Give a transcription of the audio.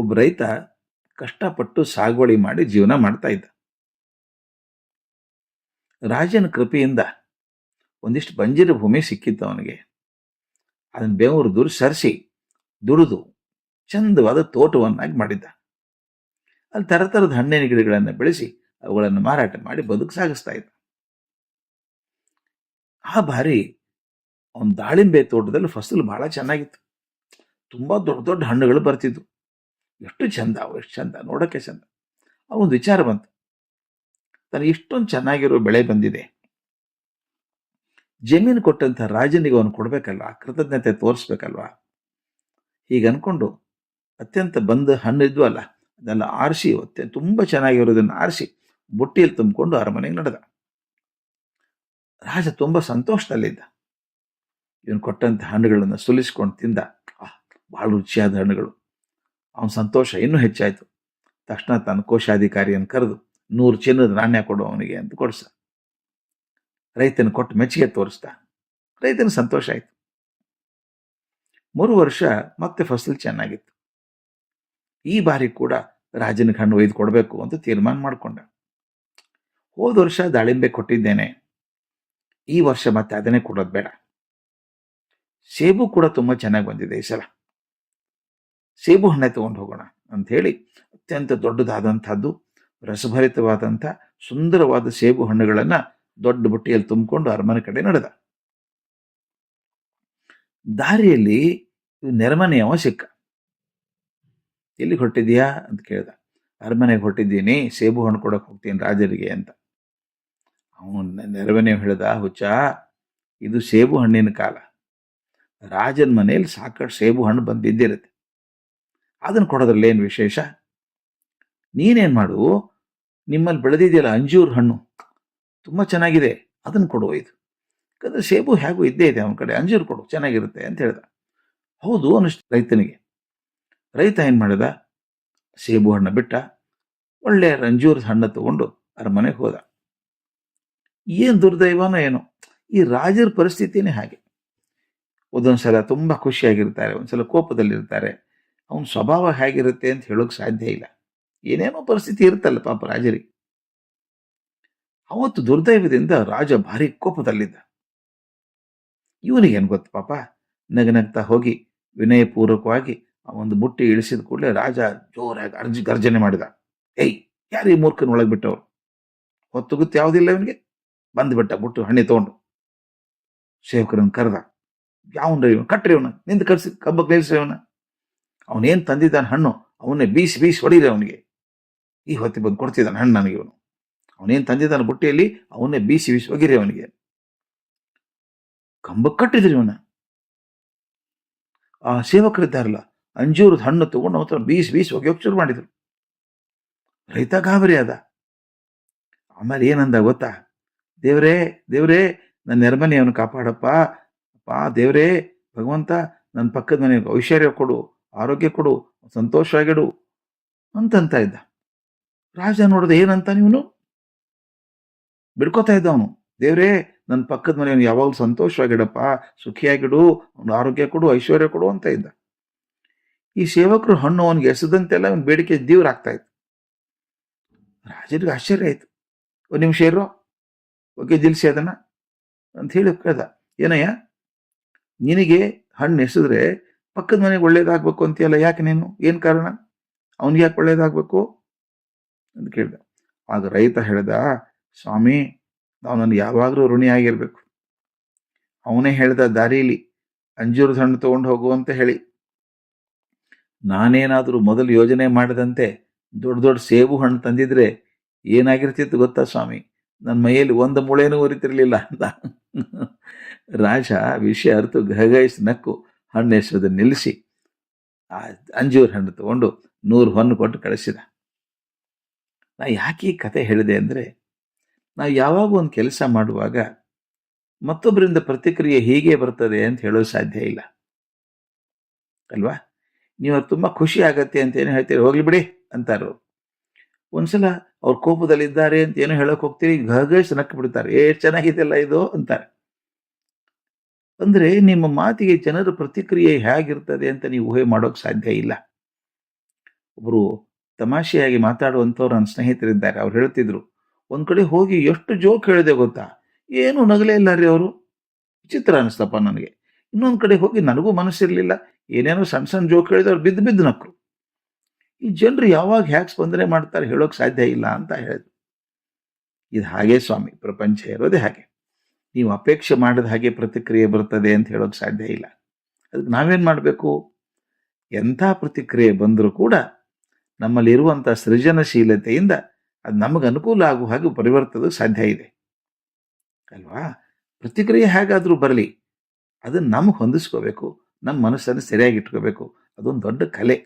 ಒಬ್ಬ ರೈತ ಕಷ್ಟಪಟ್ಟು ಸಾಗುವಳಿ ಮಾಡಿ ಜೀವನ ಮಾಡ್ತಾ ಇದ್ದ. ರಾಜನ ಕೃಪೆಯಿಂದ ಒಂದಿಷ್ಟು ಬಂಜರು ಭೂಮಿ ಸಿಕ್ಕಿತ್ತು ಅವನಿಗೆ. ಅದನ್ನು ಬೆವರು ದುಡಿದು ಚಂದವಾದ ತೋಟವನ್ನಾಗಿ ಮಾಡಿದ್ದ. ಅಲ್ಲಿ ತರತರದ ಹಣ್ಣಿನ ಗಿಡಗಳನ್ನು ಬೆಳೆಸಿ ಅವುಗಳನ್ನು ಮಾರಾಟ ಮಾಡಿ ಬದುಕು ಸಾಗಿಸ್ತಾ ಇದ್ದ. ಆ ಬಾರಿ ಅವನ ದಾಳಿಂಬೆ ತೋಟದಲ್ಲಿ ಫಸಲು ಬಹಳ ಚೆನ್ನಾಗಿತ್ತು. ತುಂಬಾ ದೊಡ್ಡ ದೊಡ್ಡ ಹಣ್ಣುಗಳು ಬರ್ತಿದ್ವು. ಎಷ್ಟು ಚಂದ ನೋಡೋಕ್ಕೆ ಚಂದ. ಅವನೊಂದು ವಿಚಾರ ಬಂತು, ತನಗೆ ಇಷ್ಟೊಂದು ಚೆನ್ನಾಗಿರೋ ಬೆಳೆ ಬಂದಿದೆ, ಜಮೀನು ಕೊಟ್ಟಂತ ರಾಜನಿಗೆ ಅವನು ಕೊಡ್ಬೇಕಲ್ವಾ, ಕೃತಜ್ಞತೆ ತೋರಿಸ್ಬೇಕಲ್ವಾ. ಹೀಗೆ ಅನ್ಕೊಂಡು ಅತ್ಯಂತ ಬಂದ ಹಣ್ಣು ಇದ್ವು ಅಲ್ಲ, ಅದೆಲ್ಲ ಆರಿಸಿ ತುಂಬ ಚೆನ್ನಾಗಿರೋದನ್ನು ಆರಿಸಿ ಬುಟ್ಟಿಯಲ್ಲಿ ತುಂಬಿಕೊಂಡು ಅರಮನೆಗೆ ನಡೆದ. ರಾಜ ತುಂಬ ಸಂತೋಷದಲ್ಲಿದ್ದ. ಇವನು ಕೊಟ್ಟಂತ ಹಣ್ಣುಗಳನ್ನು ಸುಲಿಸ್ಕೊಂಡು ತಿಂದ. ಬಹಳ ರುಚಿಯಾದ ಹಣ್ಣುಗಳು. ಅವನ ಸಂತೋಷ ಇನ್ನೂ ಹೆಚ್ಚಾಯಿತು. ತಕ್ಷಣ ತನ್ನ ಕೋಶಾಧಿಕಾರಿಯನ್ನು ಕರೆದು 100 ಚಿನ್ನದ ನಾಣ್ಯ ಕೊಡು ಅವನಿಗೆ ಅಂತ ಕೊಡಿಸ. ರೈತನ ಕೊಟ್ಟು ಮೆಚ್ಚುಗೆ ತೋರಿಸ್ದ. ರೈತನ ಸಂತೋಷ ಆಯಿತು. 3 ವರ್ಷ ಮತ್ತೆ ಫಸಲು ಚೆನ್ನಾಗಿತ್ತು. ಈ ಬಾರಿ ಕೂಡ ರಾಜನಿಗೆ ಹಣ್ಣು ಒಯ್ದು ಕೊಡಬೇಕು ಅಂತ ತೀರ್ಮಾನ ಮಾಡಿಕೊಂಡ. ಹೋದ ವರ್ಷ ದಾಳಿಂಬೆ ಕೊಟ್ಟಿದ್ದೇನೆ, ಈ ವರ್ಷ ಮತ್ತೆ ಅದನ್ನೇ ಕೊಡೋದು ಬೇಡ. ಸೇಬು ಕೂಡ ತುಂಬ ಚೆನ್ನಾಗಿ ಬಂದಿದೆ, ಈ ಸಲ ಸೇಬು ಹಣ್ಣೆ ತಗೊಂಡು ಹೋಗೋಣ ಅಂತ ಹೇಳಿ ಅತ್ಯಂತ ದೊಡ್ಡದಾದಂಥದ್ದು ರಸಭರಿತವಾದಂಥ ಸುಂದರವಾದ ಸೇಬು ಹಣ್ಣುಗಳನ್ನು ದೊಡ್ಡ ಬುಟ್ಟಿಯಲ್ಲಿ ತುಂಬಿಕೊಂಡು ಅರಮನೆ ಕಡೆ ನಡೆದ. ದಾರಿಯಲ್ಲಿ ನೆರೆಮನೆಯವ ಸಿಕ್ಕ. ಎಲ್ಲಿ ಹೊರಟಿದ್ಯಾ ಅಂತ ಕೇಳ್ದ. ಅರಮನೆಗೆ ಹೊರಟಿದ್ದೀನಿ, ಸೇಬು ಹಣ್ಣು ಕೊಡಕ್ಕೆ ಹೋಗ್ತೀನಿ ರಾಜರಿಗೆ ಅಂತ. ಅವನ ನೆರೆಮನೆಯವ ಹೇಳ್ದ, ಹುಚ್ಚ, ಇದು ಸೇಬು ಹಣ್ಣಿನ ಕಾಲ. ರಾಜನ ಮನೆಯಲ್ಲಿ ಸಾಕಷ್ಟು ಸೇಬು ಹಣ್ಣು ಬಂದಿದ್ದಿರುತ್ತೆ, ಅದನ್ನು ಕೊಡೋದ್ರಲ್ಲಿ ಏನು ವಿಶೇಷ? ನೀನೇನು ಮಾಡು, ನಿಮ್ಮಲ್ಲಿ ಬೆಳೆದಿದೆಯಲ್ಲ ಅಂಜೂರ ಹಣ್ಣು ತುಂಬ ಚೆನ್ನಾಗಿದೆ, ಅದನ್ನು ಕೊಡು ಇದು. ಯಾಕಂದರೆ ಸೇಬು ಹೇಗೂ ಇದ್ದೇ ಇದೆ ಅವನ ಕಡೆ, ಅಂಜೂರು ಕೊಡು ಚೆನ್ನಾಗಿರುತ್ತೆ ಅಂತ ಹೇಳ್ದ. ಹೌದು ಅನ್ನಿಸ್ತು ರೈತನಿಗೆ. ರೈತ ಏನು ಮಾಡಿದ, ಸೇಬು ಹಣ್ಣು ಬಿಟ್ಟ, ಒಳ್ಳೆಯ ಅಂಜೂರದ ಹಣ್ಣು ತಗೊಂಡು ಅರಮನೆಗೆ ಹೋದ. ಏನು ದುರ್ದೈವನೋ ಏನೋ, ಈ ರಾಜರ ಪರಿಸ್ಥಿತಿನೇ ಹಾಗೆ. ಒಂದೊಂದ್ಸಲ ತುಂಬ ಖುಷಿಯಾಗಿರ್ತಾರೆ, ಒಂದ್ಸಲ ಕೋಪದಲ್ಲಿರ್ತಾರೆ. ಅವನ ಸ್ವಭಾವ ಹೇಗಿರುತ್ತೆ ಅಂತ ಹೇಳೋಕೆ ಸಾಧ್ಯ ಇಲ್ಲ. ಏನೇನೋ ಪರಿಸ್ಥಿತಿ ಇರುತ್ತಲ್ಲ ಪಾಪ ರಾಜರಿಗೆ. ಅವತ್ತು ದುರ್ದೈವದಿಂದ ರಾಜ ಭಾರಿ ಕೋಪದಲ್ಲಿದ್ದ. ಇವನಿಗೇನು ಗೊತ್ತು ಪಾಪ, ನಗನಗ್ತಾ ಹೋಗಿ ವಿನಯಪೂರ್ವಕವಾಗಿ ಆ ಒಂದು ಬುಟ್ಟಿ ಇಳಿಸಿದ ಕೂಡಲೇ ರಾಜ ಜೋರಾಗಿ ಗರ್ಜನೆ ಮಾಡಿದ. ಏಯ್, ಯಾರು ಈ ಮೂರ್ಖನ ಒಳಗೆ ಬಿಟ್ಟವ್ರು? ಹೊತ್ತು ಗೊತ್ತು ಯಾವುದಿಲ್ಲ ಇವನಿಗೆ. ಬಂದ್ಬಿಟ್ಟ ಬುಟ್ಟು ಹಣ್ಣಿ ತಗೊಂಡು ಸೇವಕರನ್ನು ಕರೆದ. ಯಾವನ್ರಿ ಇವನು? ಕಟ್ರಿ ಅವನ, ನಿಂದು ಕರ್ಸಿ ಕಬ್ಬಕ್ಕೆ ನಿಲ್ಸ್ರಿ ಅವನ. ಅವನೇನು ತಂದಿದ್ದಾನೆ ಹಣ್ಣು ಅವನ್ನೇ ಬೀಸಿ ಹೊಡೀರಿ ಅವನಿಗೆ. ಈ ಹೊತ್ತಿಗೆ ಬಂದು ಕೊಡ್ತಿದ್ದಾನೆ ಹಣ್ಣು ನನಗೆ ಇವನು. ಅವನೇನು ತಂದಿದ್ದಾನೆ ಬುಟ್ಟಿಯಲ್ಲಿ ಅವನ್ನೇ ಬೀಸಿ ಒಗಿರಿ ಅವನಿಗೆ. ಕಂಬಕ್ಕೆ ಕಟ್ಟಿದ್ರಿ ಇವನ. ಆ ಸೇವಕರಿದ್ದಾರಲ್ಲ, ಅಂಜೂರದ ಹಣ್ಣು ತಗೊಂಡು ಅವತ್ರ ಬೀಸಿ ಒಗೆಯೋಕೆ ಶುರು ಮಾಡಿದ್ರು. ರೈತ ಗಾಬರಿ ಆದ. ಆಮೇಲೆ ಏನಂದ ಗೊತ್ತಾ? ದೇವ್ರೇ ನನ್ನ ನೆರೆಮನೆಯವನು ಕಾಪಾಡಪ್ಪ, ದೇವ್ರೇ ಭಗವಂತ, ನನ್ನ ಪಕ್ಕದ ಮನೆಗೆ ಐಶ್ವರ್ಯ ಕೊಡು, ಆರೋಗ್ಯ ಕೊಡು, ಸಂತೋಷವಾಗಿಡು ಅಂತಂತ ಇದ್ದ. ರಾಜ ನೋಡಿದ, ಏನಂತ ನೀವನು ಬಿಡ್ಕೋತಾ ಇದ್ದ ಅವನು. ದೇವ್ರೇ, ನನ್ನ ಪಕ್ಕದ ಮನೆಯವನು ಯಾವಾಗಲೂ ಸಂತೋಷವಾಗಿಡಪ್ಪ, ಸುಖಿಯಾಗಿಡು, ಅವನು ಆರೋಗ್ಯ ಕೊಡು, ಐಶ್ವರ್ಯ ಕೊಡು ಅಂತ ಇದ್ದ. ಈ ಸೇವಕರು ಹಣ್ಣು ಅವನಿಗೆ ಎಸೆದಂತೆಲ್ಲ ಅವನ ಬೇಡಿಕೆ ದೇವ್ರಾಗ್ತಾ ಇತ್ತು. ರಾಜರಿಗೆ ಆಶ್ಚರ್ಯ ಆಯ್ತು. ಒಂದು ನಿಮಿಷ ಇರೋ, ಓಕೆ ಜಿಲ್ಸಿ ಅದನ್ನ ಅಂತ ಹೇಳಿ ಕೇಳ್ದ. ಏನಯ್ಯ, ನಿನಗೆ ಹಣ್ಣು ಎಸೆದ್ರೆ ಪಕ್ಕದ ಮನೆಗೆ ಒಳ್ಳೇದಾಗಬೇಕು ಅಂತೀಯಲ್ಲ, ಯಾಕೆ ನೀನು? ಏನು ಕಾರಣ? ಅವನಿಗೆ ಯಾಕೆ ಒಳ್ಳೇದಾಗಬೇಕು ಅಂತ ಕೇಳ್ದ. ಆಗ ರೈತ ಹೇಳ್ದ, ಸ್ವಾಮಿ, ನಾವು ನನಗೆ ಯಾವಾಗಲೂ ಋಣಿಯಾಗಿರ್ಬೇಕು. ಅವನೇ ಹೇಳ್ದ ದಾರೀಲಿ ಅಂಜೂರದ ಹಣ್ಣು ತಗೊಂಡು ಹೋಗು ಅಂತ ಹೇಳಿ. ನಾನೇನಾದರೂ ಮೊದಲು ಯೋಜನೆ ಮಾಡಿದಂತೆ ದೊಡ್ಡ ದೊಡ್ಡ ಸೇಬು ಹಣ್ಣು ತಂದಿದ್ರೆ ಏನಾಗಿರ್ತಿತ್ತು ಗೊತ್ತಾ ಸ್ವಾಮಿ? ನನ್ನ ಮೈಯಲ್ಲಿ ಒಂದು ಮುಳೇನೂ ಉರಿತಿರ್ಲಿಲ್ಲ ಅಂತ. ರಾಜ ವಿಷಯ ಅರ್ಥ ಗಹಗಹಿಸಿ ನಕ್ಕು ಹಣ್ಣು ಎಸೋದನ್ನು ನಿಲ್ಲಿಸಿ ಆ ಅಂಜೂರ ಹಣ್ಣು ತಗೊಂಡು 100 ಹೊನ್ನು ಕೊಟ್ಟು ಕಳಿಸಿದ. ನಾ ಯಾಕೆ ಈ ಕತೆ ಹೇಳಿದೆ ಅಂದರೆ, ನಾವು ಯಾವಾಗ ಒಂದು ಕೆಲಸ ಮಾಡುವಾಗ ಮತ್ತೊಬ್ಬರಿಂದ ಪ್ರತಿಕ್ರಿಯೆ ಹೀಗೆ ಬರ್ತದೆ ಅಂತ ಹೇಳೋದು ಸಾಧ್ಯ ಇಲ್ಲ ಅಲ್ವಾ? ನೀವು ತುಂಬ ಖುಷಿ ಆಗತ್ತೆ ಅಂತ ಏನು ಹೇಳ್ತೀರಿ, ಹೋಗ್ಲಿ ಬಿಡಿ ಅಂತಾರು. ಒಂದ್ಸಲ ಅವ್ರ ಕೋಪದಲ್ಲಿದ್ದಾರೆ ಅಂತ ಏನೋ ಹೇಳೋಕೆ ಹೋಗ್ತೀರಿ, ಗಹಗಹಿಸಿ ನಕ್ಕು ಬಿಡ್ತಾರೆ, ಚೆನ್ನಾಗಿದೆಯಲ್ಲ ಇದು ಅಂತಾರೆ. ಅಂದರೆ ನಿಮ್ಮ ಮಾತಿಗೆ ಜನರ ಪ್ರತಿಕ್ರಿಯೆ ಹೇಗಿರ್ತದೆ ಅಂತ ನೀವು ಊಹೆ ಮಾಡೋಕೆ ಸಾಧ್ಯ ಇಲ್ಲ. ಒಬ್ಬರು ತಮಾಷೆಯಾಗಿ ಮಾತಾಡುವಂಥವ್ರು ನನ್ನ ಸ್ನೇಹಿತರಿದ್ದಾರೆ. ಅವ್ರು ಹೇಳ್ತಿದ್ರು, ಒಂದು ಕಡೆ ಹೋಗಿ ಎಷ್ಟು ಜೋಕ್ ಹೇಳಿದೆ ಗೊತ್ತಾ, ಏನೂ ನಗಲೇ ಇಲ್ಲ ರೀ ಅವರು. ವಿಚಿತ್ರ ಅನಿಸ್ತಪ್ಪ ನನಗೆ. ಇನ್ನೊಂದು ಕಡೆ ಹೋಗಿ ನನಗೂ ಮನಸ್ಸಿರಲಿಲ್ಲ, ಏನೇನೋ ಸಣ್ಣ ಸಣ್ಣ ಜೋಕ್ ಹೇಳಿದ್ರೆ ಅವ್ರು ಬಿದ್ದು ಬಿದ್ದು ನಕ್ಕರು. ಈ ಜನರು ಯಾವಾಗ ಹ್ಯಾಕ್ ಸ್ಪಂದನೆ ಮಾಡ್ತಾರೆ ಹೇಳೋಕೆ ಸಾಧ್ಯ ಇಲ್ಲ ಅಂತ ಹೇಳಿದ್ರು. ಇದು ಹಾಗೆ ಸ್ವಾಮಿ, ಪ್ರಪಂಚ ಇರೋದೇ ಹಾಗೆ. ನೀವು ಅಪೇಕ್ಷೆ ಮಾಡಿದ ಹಾಗೆ ಪ್ರತಿಕ್ರಿಯೆ ಬರ್ತದೆ ಅಂತ ಹೇಳೋಕೆ ಸಾಧ್ಯ ಇಲ್ಲ. ಅದಕ್ಕೆ ನಾವೇನು ಮಾಡಬೇಕು? ಎಂಥ ಪ್ರತಿಕ್ರಿಯೆ ಬಂದರೂ ಕೂಡ ನಮ್ಮಲ್ಲಿರುವಂಥ ಸೃಜನಶೀಲತೆಯಿಂದ ಅದು ನಮಗೆ ಅನುಕೂಲ ಆಗುವ ಹಾಗೆ ಪರಿವರ್ತದಕ್ಕೆ ಸಾಧ್ಯ ಇದೆ ಅಲ್ವಾ? ಪ್ರತಿಕ್ರಿಯೆ ಹೇಗಾದರೂ ಬರಲಿ, ಅದನ್ನು ನಮಗೆ ಹೊಂದಿಸ್ಕೋಬೇಕು, ನಮ್ಮ ಮನಸ್ಸನ್ನು ಸರಿಯಾಗಿ ಇಟ್ಕೋಬೇಕು. ಅದೊಂದು ದೊಡ್ಡ ಕಲೆ.